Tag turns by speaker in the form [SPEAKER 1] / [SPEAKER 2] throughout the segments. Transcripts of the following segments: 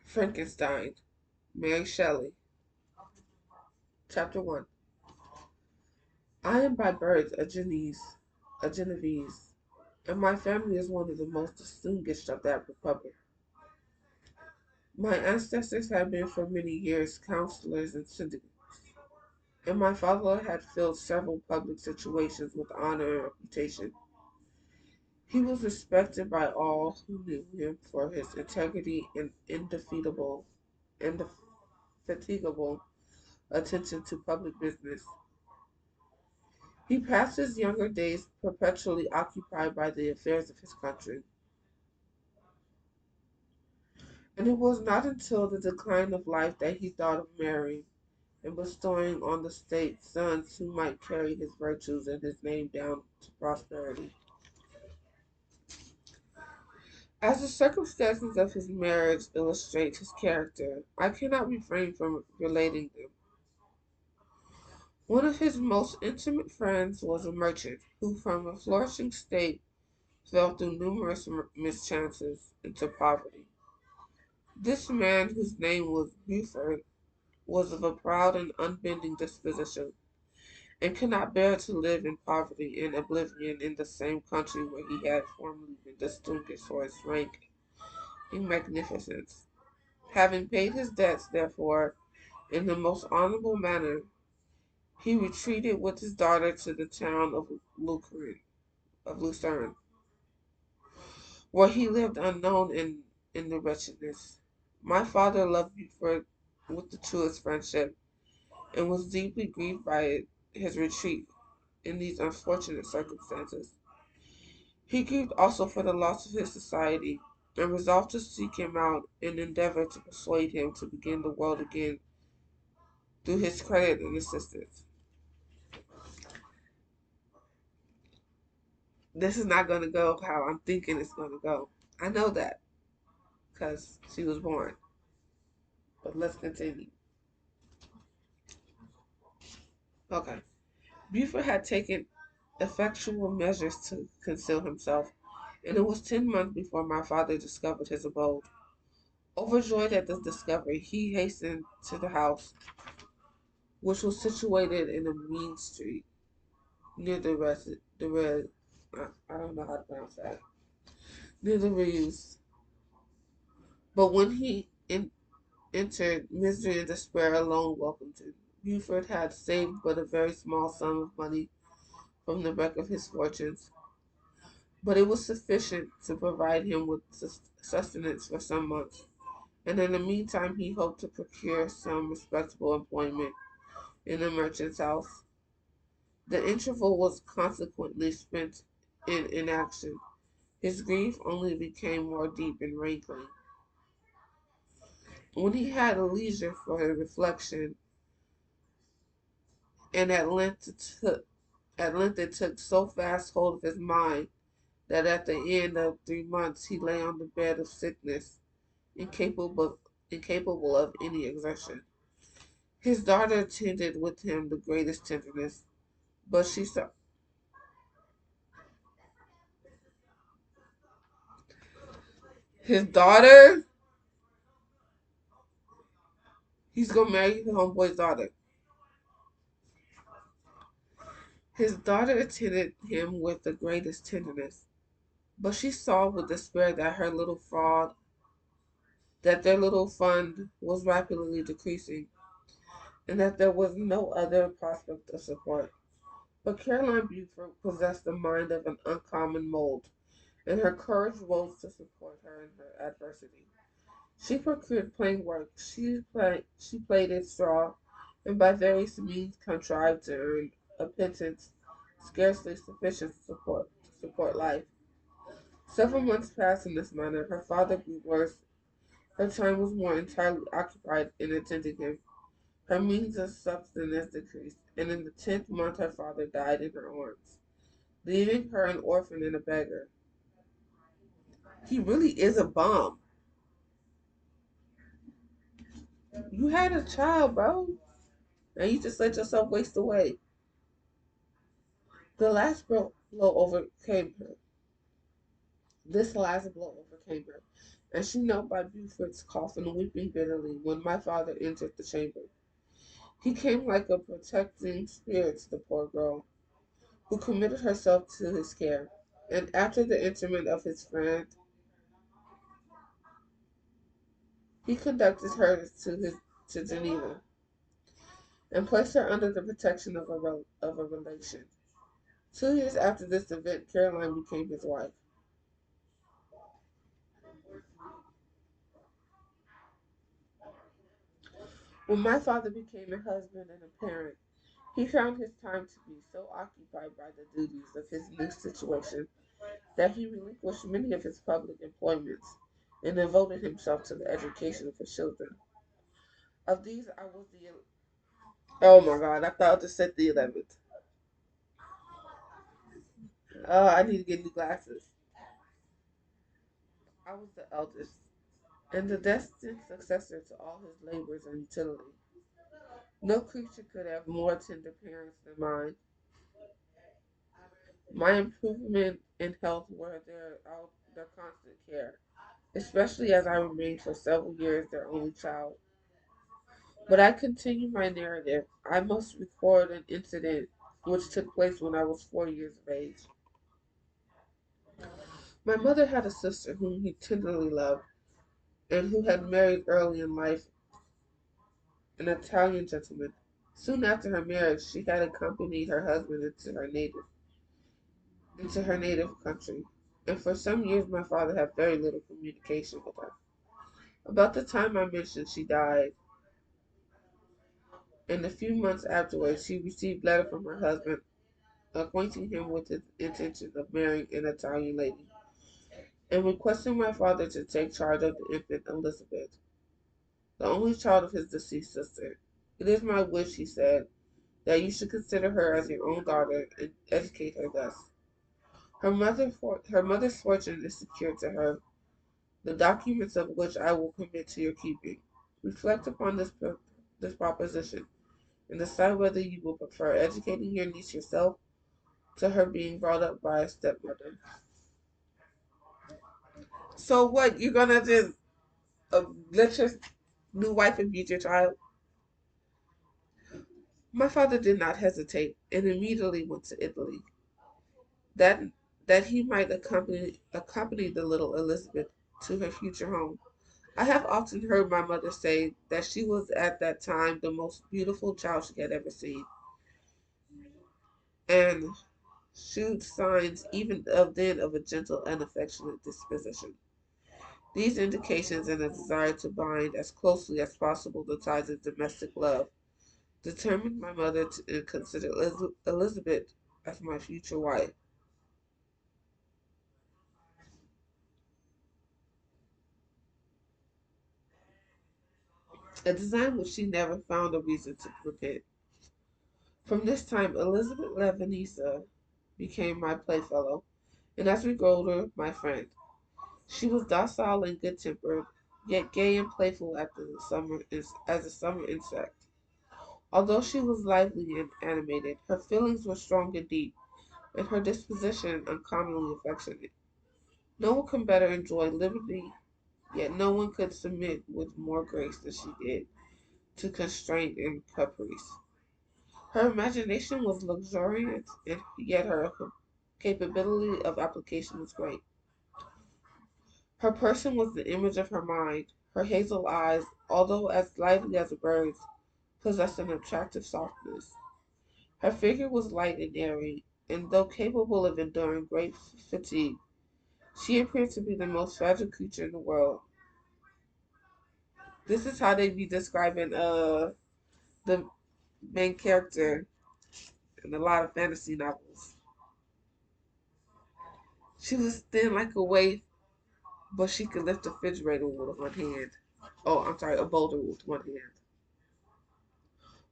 [SPEAKER 1] Frankenstein, Mary Shelley. Chapter 1. I am by birth a Genovese, and my family is one of the most distinguished of that republic. My ancestors have been for many years counselors and syndicates, and my father had filled several public situations with honor and reputation. He was respected by all who knew him for his integrity and indefatigable attention to public business. He passed his younger days perpetually occupied by the affairs of his country, and it was not until the decline of life that he thought of marrying and bestowing on the state sons who might carry his virtues and his name down to prosperity. As the circumstances of his marriage illustrate his character, I cannot refrain from relating them. One of his most intimate friends was a merchant who, from a flourishing state, fell through numerous mischances into poverty. This man, whose name was Buford, was of a proud and unbending disposition, and could not bear to live in poverty and oblivion in the same country where he had formerly been distinguished for his rank and magnificence. Having paid his debts, therefore, in the most honorable manner, he retreated with his daughter to the town of Lucerne, where he lived unknown in the wretchedness. My father loved Buford with the truest friendship, and was deeply grieved by his retreat in these unfortunate circumstances. He grieved also for the loss of his society, and resolved to seek him out and endeavor to persuade him to begin the world again through his credit and assistance. This is not going to go how I'm thinking it's going to go. I know that because she was born. But let's continue. Okay. Buford had taken effectual measures to conceal himself, and it was 10 months before my father discovered his abode. Overjoyed at this discovery, he hastened to the house, which was situated in a mean street near the red. I don't know how to pronounce that. Near the Reeves. But when entered, misery and despair alone welcomed him. Buford had saved but a very small sum of money from the wreck of his fortunes, but it was sufficient to provide him with sustenance for some months, and in the meantime he hoped to procure some respectable employment in the merchant's house. The interval was consequently spent in inaction. His grief only became more deep and rankling. When he had a leisure for reflection, and at length it took so fast hold of his mind that at the end of 3 months he lay on the bed of sickness, incapable of any exertion. His daughter attended with him the greatest tenderness, but she saw his daughter. He's gonna marry his homeboy's daughter. His daughter attended him with the greatest tenderness, but she saw with despair that their little fund was rapidly decreasing, and that there was no other prospect of support. But Caroline Buford possessed the mind of an uncommon mold, and her courage rose to support her in her adversity. She procured plain work, she plaited straw, and by various means contrived to earn a pittance scarcely sufficient to support life. Several months passed in this manner. Her father grew worse. Her time was more entirely occupied in attending him. Her means of subsistence decreased, and in the 10th month her father died in her arms, leaving her an orphan and a beggar. He really is a bum. You had a child, bro, and you just let yourself waste away. The last blow overcame her. This last blow overcame her, and she knelt by Buford's coffin, weeping bitterly when my father entered the chamber. He came like a protecting spirit to the poor girl, who committed herself to his care. And after the interment of his friend, he conducted her to Geneva and placed her under the protection of a relation. 2 years after this event, Caroline became his wife. When my father became a husband and a parent, he found his time to be so occupied by the duties of his new situation that he relinquished many of his public employments and devoted himself to the education of his children. Of these, I was the oh my God, I thought I just said the 11th. Oh, I need to get new glasses. I was the eldest and the destined successor to all his labors and utility. No creature could have more tender parents than mine. My improvement in health were their constant care, especially as I remained for several years their only child. But I continue my narrative. I must record an incident which took place when I was 4 years of age. My mother had a sister whom he tenderly loved and who had married early in life an Italian gentleman. Soon after her marriage, she had accompanied her husband into her native country, and for some years my father had very little communication with her. About the time I mentioned, she died, and a few months afterwards, she received a letter from her husband acquainting him with his intention of marrying an Italian lady, and requesting my father to take charge of the infant Elizabeth, the only child of his deceased sister. It is my wish, he said, that you should consider her as your own daughter and educate her thus. Her mother's fortune is secured to her, the documents of which I will commit to your keeping. Reflect upon this proposition and decide whether you will prefer educating your niece yourself to her being brought up by a stepmother. So what? You're gonna just let your new wife abuse your child? My father did not hesitate and immediately went to Italy, that that he might accompany the little Elizabeth to her future home. I have often heard my mother say that she was at that time the most beautiful child she had ever seen, and shewed signs even of then of a gentle and affectionate disposition. These indications and a desire to bind as closely as possible the ties of domestic love determined my mother to consider Elizabeth as my future wife, a design which she never found a reason to repent. From this time, Elizabeth Levanisa became my playfellow, and as we grew older, my friend. She was docile and good-tempered, yet gay and playful as a summer insect. Although she was lively and animated, her feelings were strong and deep, and her disposition uncommonly affectionate. No one can better enjoy liberty, yet no one could submit with more grace than she did to constraint and caprice. Her imagination was luxuriant, and yet her capability of application was great. Her person was the image of her mind. Her hazel eyes, although as lively as a bird's, possessed an attractive softness. Her figure was light and airy, and though capable of enduring great fatigue, she appeared to be the most fragile creature in the world. This is how they be describing the main character in a lot of fantasy novels. She was thin like a waif, but she could lift a refrigerator with one hand. Oh, I'm sorry, a boulder with one hand.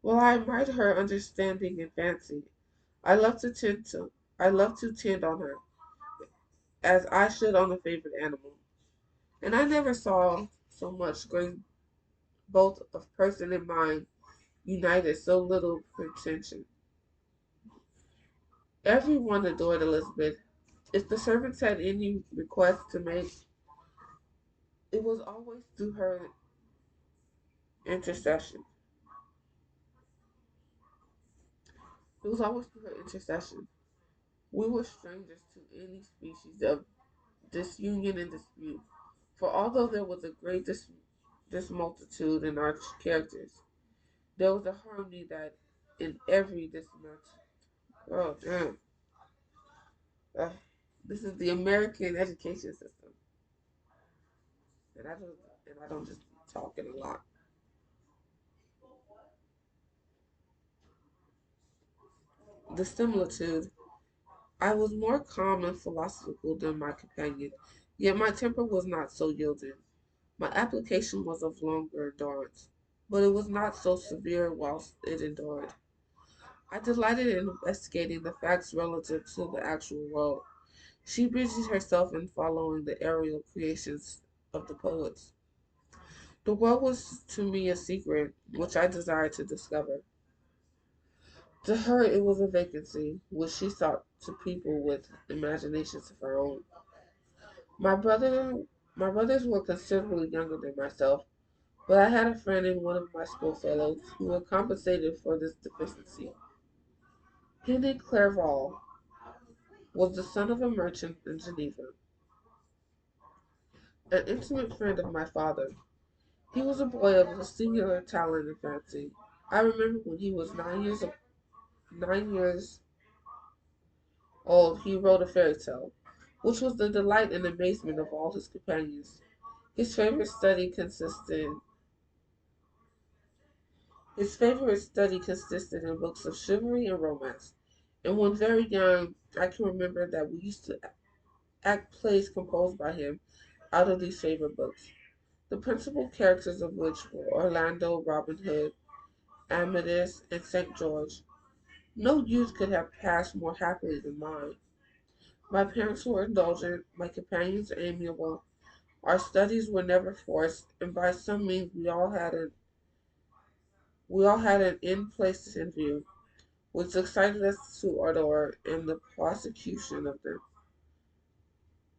[SPEAKER 1] Well, I admired her understanding and fancy. I love to tend to I love to tend on her, as I should on a favorite animal. And I never saw so much grace both of person and mind united, so little pretension. Everyone adored Elizabeth, If the servants had any request to make, it was always through her intercession. It was always through her intercession. We were strangers to any species of disunion and dispute, for although there was a great dismultitude in our characters, there was a harmony that in every dismultitude. Oh, damn. Uh, this is the American education system, and I don't just be talking a lot. The similitude. I was more calm and philosophical than my companion, yet my temper was not so yielding. My application was of longer endurance, but it was not so severe whilst it endured. I delighted in investigating the facts relative to the actual world. She busied herself in following the aerial creations of the poets. The world was to me a secret which I desired to discover. To her it was a vacancy which she sought to people with imaginations of her own. My brother my brothers were considerably younger than myself, but I had a friend in one of my schoolfellows who had compensated for this deficiency. Henry Clerval was the son of a merchant in Geneva, an intimate friend of my father. He was a boy of a singular talent and fancy. I remember when he was 9 years old, he wrote a fairy tale, which was the delight and amazement of all his companions. His favorite study consisted his favorite study consisted in books of chivalry and romance. And when very young, I can remember that we used to act plays composed by him out of these favorite books, the principal characters of which were Orlando, Robin Hood, Amadis, and St. George. No youth could have passed more happily than mine. My parents were indulgent, my companions amiable, our studies were never forced, and by some means we all had an end place in view, which excited us to ardor in the prosecution of them.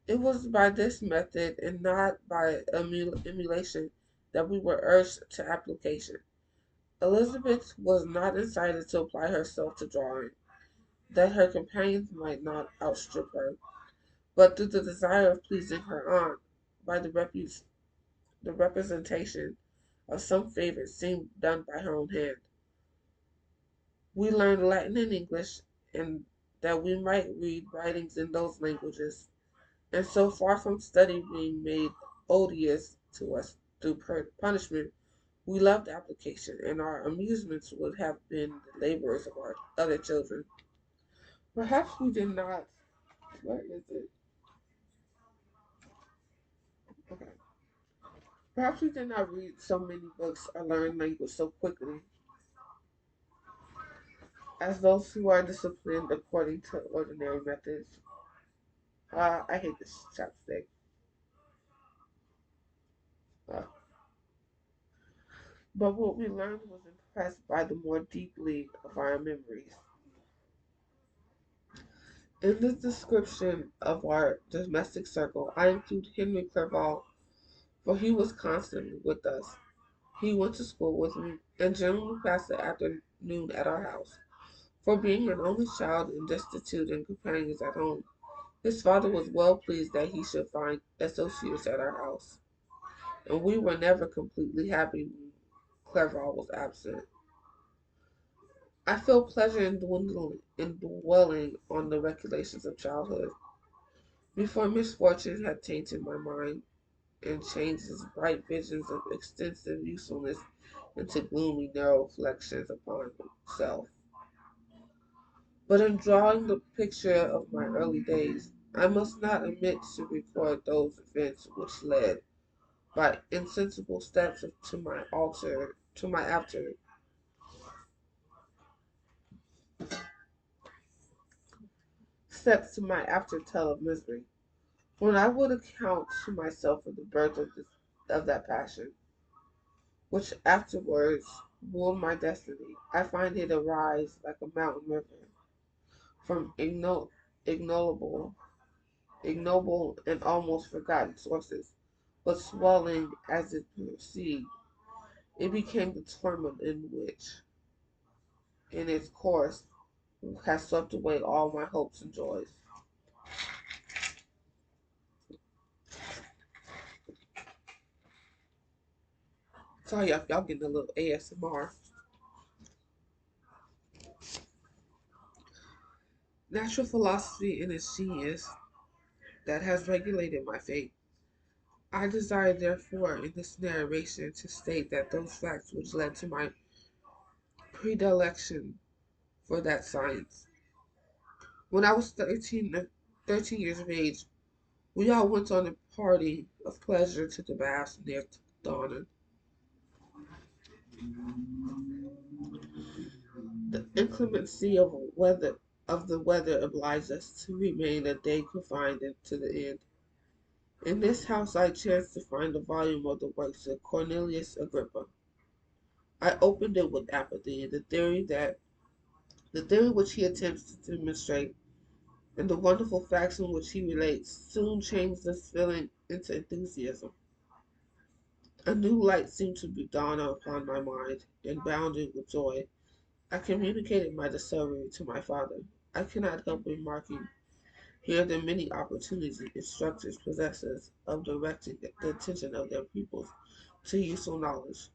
[SPEAKER 1] It was by this method, and not by emulation, that we were urged to application. Elizabeth was not incited to apply herself to drawing, that her companions might not outstrip her, but through the desire of pleasing her aunt, by the representation of some favorite scene done by her own hand. We learned Latin and English, and that we might read writings in those languages, and so far from study being made odious to us through punishment, we loved application, and our amusements would have been the labors of our other children. Perhaps we did not. Where is it? Okay. Perhaps we did not read so many books or learn language so quickly as those who are disciplined according to ordinary methods. I hate this chapstick. Uh, but what we learned was impressed by the more deeply of our memories. In this description of our domestic circle, I include Henry Clerval, for he was constantly with us. He went to school with me and generally passed the afternoon at our house. For being an only child and destitute in companions at home, his father was well pleased that he should find associates at our house, and we were never completely happy when Clerval was absent. I feel pleasure in dwelling on the recollections of childhood, before misfortune had tainted my mind and changed its bright visions of extensive usefulness into gloomy, narrow reflections upon itself. But in drawing the picture of my early days, I must not omit to record those events which led, by insensible steps, to my after tale of misery. When I would account to myself for the birth of that passion, which afterwards ruled my destiny, I find it arise like a mountain river from ignoble ignoble, and almost forgotten sources, but swelling as it proceeded, it became the torment in which, in its course, has swept away all my hopes and joys. Sorry if y'all getting a little ASMR. Natural philosophy and its genius that has regulated my fate. I desire, therefore, in this narration to state that those facts which led to my predilection for that science. When I was 13 years of age, we all went on a party of pleasure to the baths near Donna. The inclemency of the weather obliged us to remain a day confined to the inn. In this house I chanced to find a volume of the works of Cornelius Agrippa. I opened it with apathy, and the theory which he attempts to demonstrate and the wonderful facts in which he relates soon changed this feeling into enthusiasm. A new light seemed to be dawning upon my mind, and bounding with joy, I communicated my discovery to my father. I cannot help remarking here the many opportunities instructors possess of directing the attention of their pupils to useful knowledge,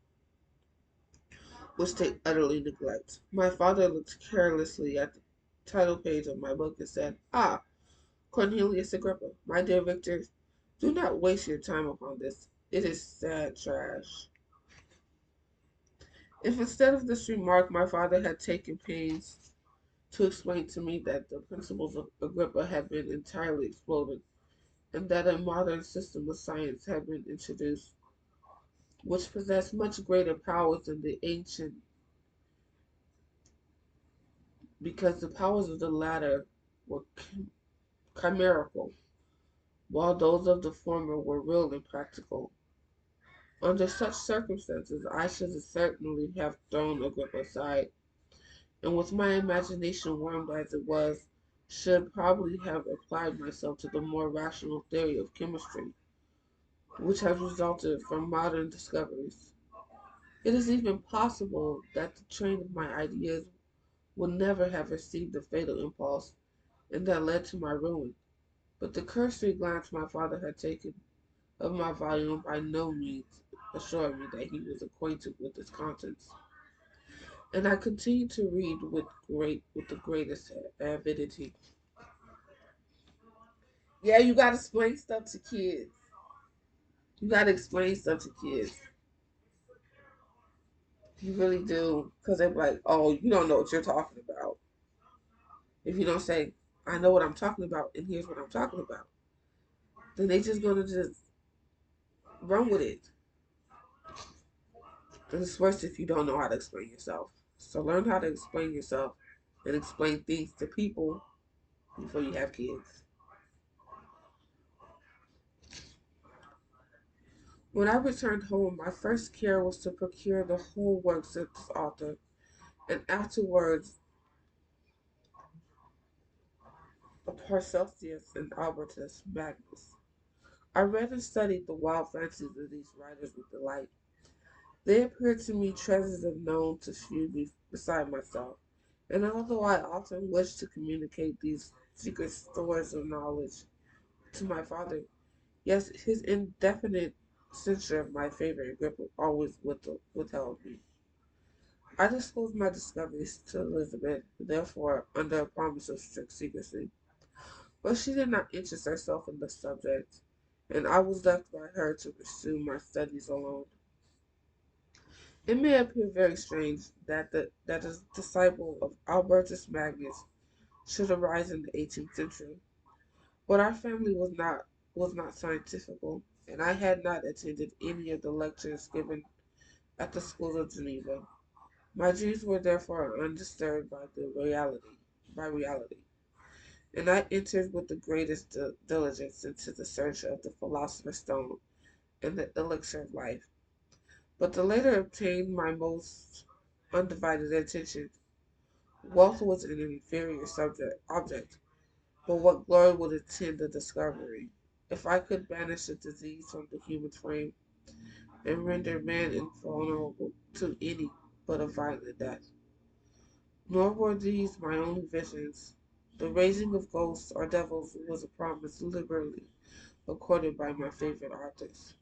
[SPEAKER 1] which they utterly neglect. My father looked carelessly at the title page of my book and said, "Ah, Cornelius Agrippa, my dear Victor, do not waste your time upon this. It is sad trash." If instead of this remark my father had taken pains to explain to me that the principles of Agrippa had been entirely exploded, and that a modern system of science had been introduced, which possessed much greater powers than the ancient, because the powers of the latter were chimerical, while those of the former were real and practical. Under such circumstances, I should certainly have thrown Agrippa aside, and with my imagination warmed as it was, should probably have applied myself to the more rational theory of chemistry, which has resulted from modern discoveries. It is even possible that the train of my ideas would never have received the fatal impulse, and that led to my ruin. But the cursory glance my father had taken of my volume by no means assured me that he was acquainted with its contents, and I continued to read with the greatest avidity. Yeah, you gotta explain stuff to kids. You gotta explain stuff to kids. You really do, because they're like, "Oh, you don't know what you're talking about." If you don't say, "I know what I'm talking about, and here's what I'm talking about," then they just gonna just run with it. And it's worse if you don't know how to explain yourself. So learn how to explain yourself and explain things to people before you have kids. When I returned home, my first care was to procure the whole works of this author, and afterwards of Paracelsus and Albertus Magnus. I read and studied the wild fancies of these writers with delight. They appeared to me treasures unknown to few beside myself, and although I often wished to communicate these secret stores of knowledge to my father, yet his indefinite censure of my favorite Agrippa always withheld me. I disclosed my discoveries to Elizabeth, therefore under a promise of strict secrecy, but she did not interest herself in the subject, and I was left by her to pursue my studies alone. It may appear very strange that a disciple of Albertus Magnus should arise in the 18th century, but our family was not scientifical, and I had not attended any of the lectures given at the schools of Geneva. My dreams were therefore undisturbed by reality, and I entered with the greatest diligence into the search of the philosopher's stone and the elixir of life. But the latter obtained my most undivided attention. Wealth was an inferior object, but what glory would attend the discovery? If I could banish a disease from the human frame and render man invulnerable to any but a violent death. Nor were these my only visions. The raising of ghosts or devils was a promise liberally accorded by my favorite authors,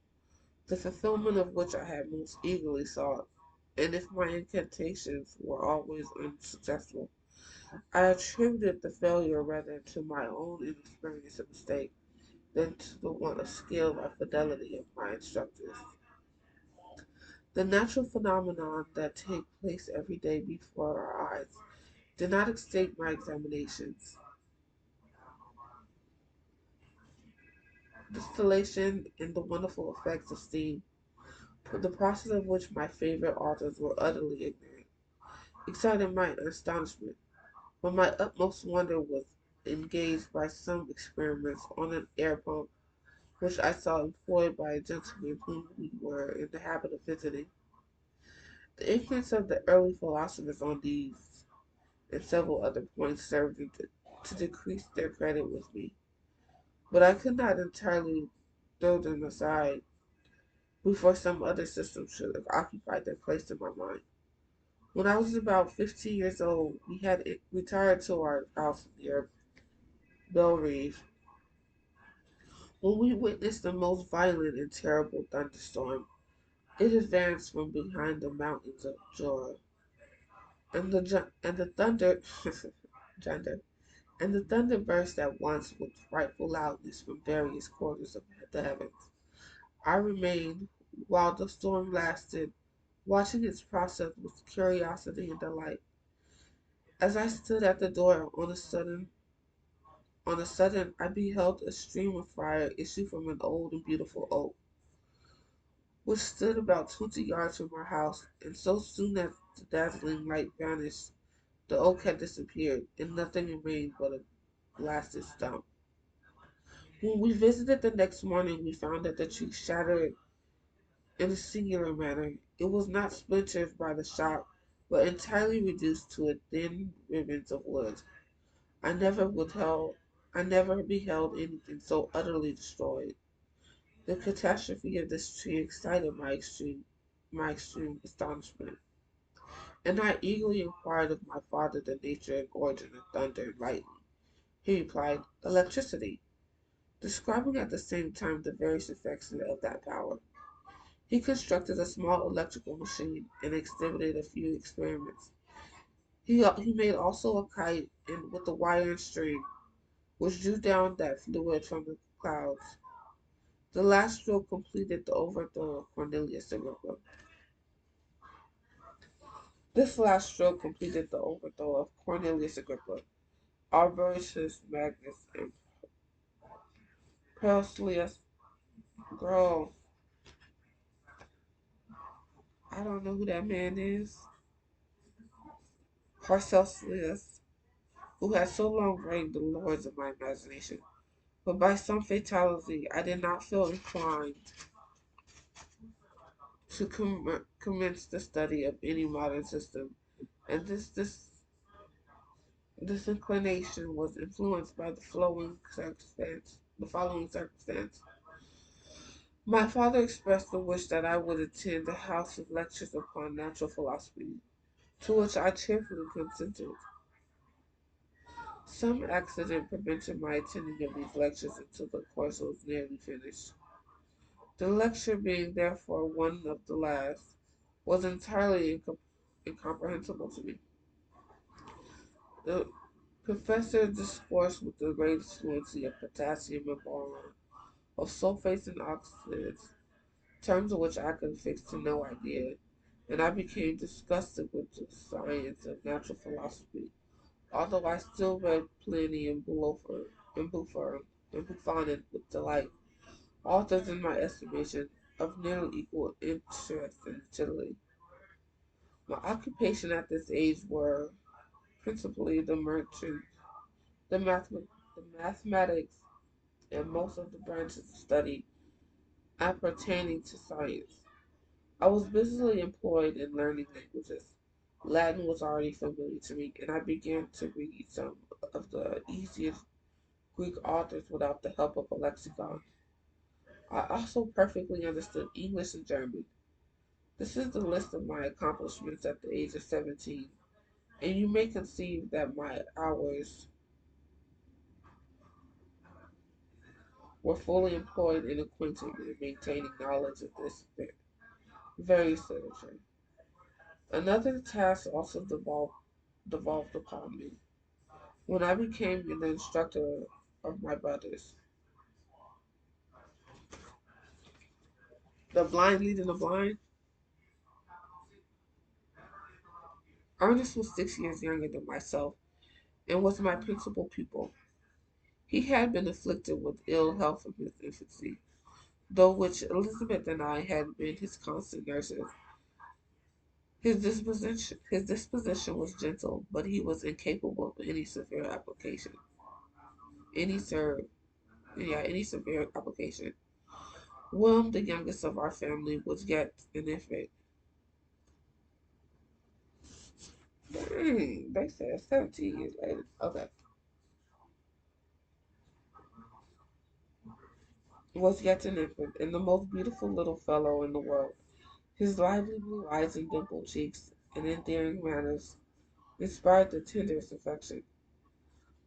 [SPEAKER 1] the fulfillment of which I had most eagerly sought, and if my incantations were always unsuccessful, I attributed the failure rather to my own inexperience and mistake than to the want of skill or fidelity of my instructors. The natural phenomenon that take place every day before our eyes did not escape my examinations. Distillation and the wonderful effects of steam, the process of which my favorite authors were utterly ignorant, excited my astonishment, but my utmost wonder was engaged by some experiments on an air pump which I saw employed by a gentleman whom we were in the habit of visiting. The ignorance of the early philosophers on these and several other points served to decrease their credit with me, but I could not entirely throw them aside before some other system should have occupied their place in my mind. When I was about 15 years old, we had retired to our house near Belrive, when we witnessed the most violent and terrible thunderstorm. It advanced from behind the mountains of Jura, and the thunder, thunder, and the thunder burst at once with frightful loudness from various quarters of the heavens. I remained, while the storm lasted, watching its process with curiosity and delight. As I stood at the door, on a sudden, I beheld a stream of fire issue from an old and beautiful oak, which stood about 20 yards from our house, and so soon as the dazzling light vanished, the oak had disappeared, and nothing remained but a blasted stump. When we visited the next morning, we found that the tree shattered in a singular manner. It was not splintered by the shock, but entirely reduced to a thin ribbons of wood. I never withheld, I never beheld anything so utterly destroyed. The catastrophe of this tree excited my extreme astonishment, and I eagerly inquired of my father the nature and origin of thunder and lightning. He replied, "Electricity," describing at the same time the various effects of that power. He constructed a small electrical machine and exhibited a few experiments. He made also a kite with a wire and string, which drew down that fluid from the clouds. The last stroke completed the overthrow of Cornelius Agrippa. This last stroke completed the overthrow of Cornelius Agrippa, Arboretus Magnus, and Paracelsus. Girl, I don't know who that man is. Paracelsus, who had so long reigned the lords of my imagination. But by some fatality, I did not feel inclined to commence the study of any modern system, and this inclination was influenced by the following circumstance. My father expressed the wish that I would attend a house of lectures upon natural philosophy, to which I cheerfully consented. Some accident prevented my attending of these lectures until the course was nearly finished. The lecture, being therefore one of the last, was entirely incomprehensible to me. The professor discoursed with the greatest fluency of potassium and boron, of sulfates and oxides, terms of which I could fix to no idea, and I became disgusted with the science of natural philosophy, although I still read Pliny and Buffon with delight, authors in my estimation of nearly equal interest and utility. My occupation at this age were principally the merchant, the mathematics, and most of the branches of study appertaining to science. I was busily employed in learning languages. Latin was already familiar to me, and I began to read some of the easiest Greek authors without the help of a lexicon. I also perfectly understood English and German. This is the list of my accomplishments at the age of 17, and you may conceive that my hours were fully employed in acquainting and maintaining knowledge of this very literature. Another task also devolved upon me when I became the instructor of my brothers. The blind leading the blind. Ernest was 6 years younger than myself and was my principal pupil. He had been afflicted with ill health from his infancy, though which Elizabeth and I had been his constant nurses. His disposition was gentle, but he was incapable of any severe application. Any ser any severe application. William, the youngest of our family, was yet an infant. Dang, they said 17 years later. Okay. Was yet an infant, and the most beautiful little fellow in the world. His lively blue eyes and dimpled cheeks and endearing manners inspired the tenderest affection.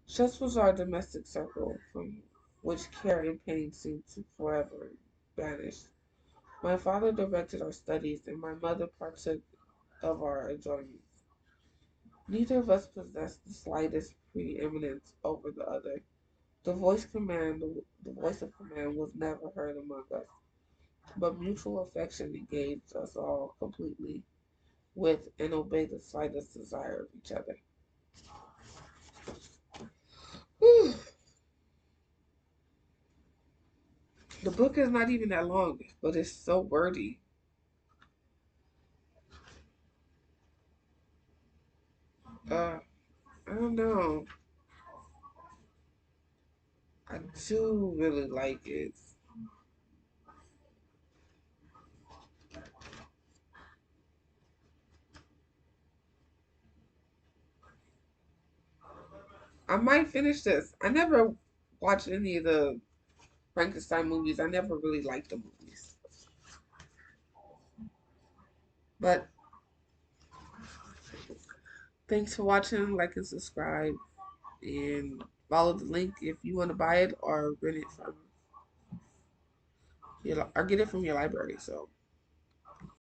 [SPEAKER 1] Such was our domestic circle, from which care and pain seemed to forever banish. My father directed our studies, and my mother partook of our enjoyments. Neither of us possessed the slightest preeminence over the other. The voice of command was never heard among us, but mutual affection engaged us all completely with and obeyed the slightest desire of each other. Whew. The book is not even that long, but it's so wordy. Uh, I don't know. I do really like it. I might finish this. I never watched any of the Frankenstein movies. I never really liked the movies. But thanks for watching. Like and subscribe. And follow the link if you want to buy it or rent it from or get it from your library. So